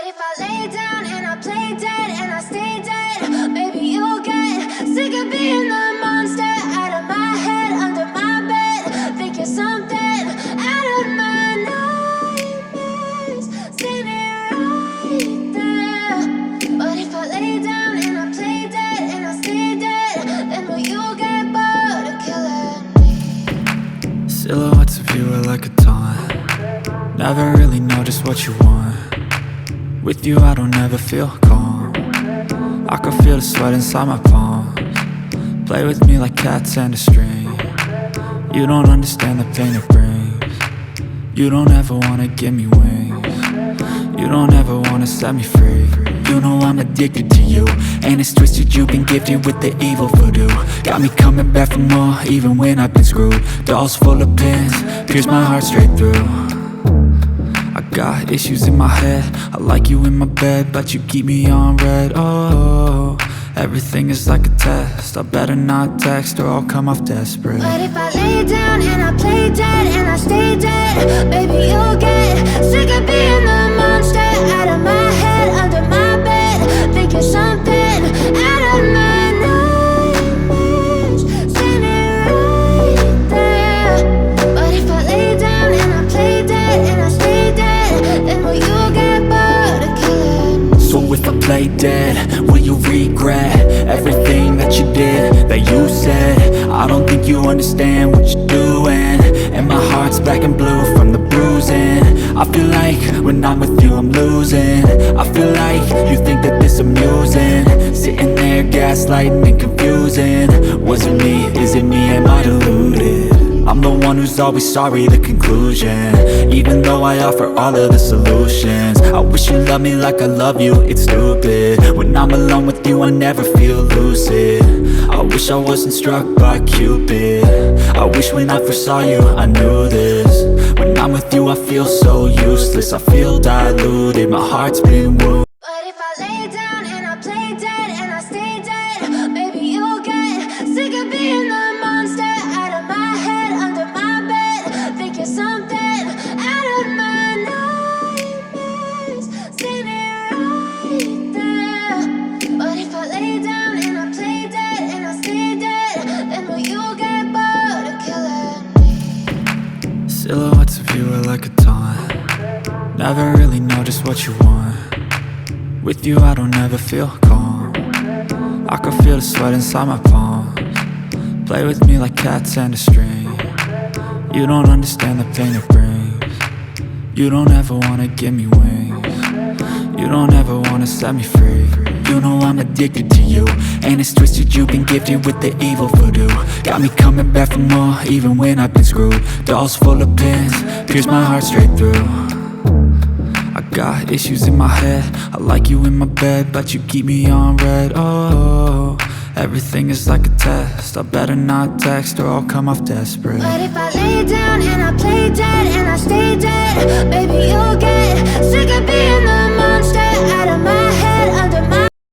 if I lay down and I play dead and I stay dead, maybe you'll get sick of being the monster out of my head, under my bed. Think you're something out of my nightmares, standing right there. But if I lay down and I play dead and I stay dead, then will you get bored of killing me? Silhouettes of you are like a taunt. Never really know just what you want. With you I don't ever feel calm. I can feel the sweat inside my palms. Play with me like cats and a string. You don't understand the pain it brings. You don't ever wanna give me wings. You don't ever wanna set me free. You know I'm addicted to you, and it's twisted, you've been gifted with the evil voodoo. Got me coming back for more, even when I've been screwed. Dolls full of pins, pierce my heart straight through. I got issues in my head, I like you in my bed, but you keep me on red. Oh, everything is like a test, I better not text or I'll come off desperate. But if I lay down and I play dead and I stay dead, baby you'll get sick of being the monster out of my head, under my bed. Think you're something out of my nightmares, standing right there. But if I lay down and I play dead and I stay dead, then will you get bored of killing me? So if I play dead, will you regret everything that you did, that you said? I don't think you understand what you're doing, and my heart's black and blue from the bruising. I feel like when I'm with you I'm losing. I feel like you think that this amusing, sitting there gaslighting and confusing. Was it me? Is it me? Am I deluded? I'm the one who's always sorry, the conclusion, even though I offer all of the solutions. I wish you loved me like I love you, it's stupid. When I'm alone with you I never feel lucid. I wish I wasn't struck by Cupid. I wish when I first saw you I knew this. When I'm with you I feel so useless, I feel diluted, my heart's been wounded. But if I lay down and I play dead and I stay dead, maybe you'll get sick of being the monster out of my head, under my bed. Think you're something out of my nightmares, standing right there. But if I lay down and I play dead and I stay dead, then will you get bored of killing me? Silhouettes of you are like a taunt. Never really know just what you want. With you I don't ever feel calm. I can feel the sweat inside my palms. Play with me like cats and a string. You don't understand the pain it brings. You don't ever wanna give me wings. You don't ever wanna set me free. You know I'm addicted to you, and it's twisted, you've been gifted with the evil voodoo. Got me coming back for more, even when I've been screwed. Dolls full of pins, pierce my heart straight through. I got issues in my head, I like you in my bed, but you keep me on red. Oh, everything is like a test, I better not text or I'll come off desperate. But if I lay down and I play dead and I stay dead, baby you'll get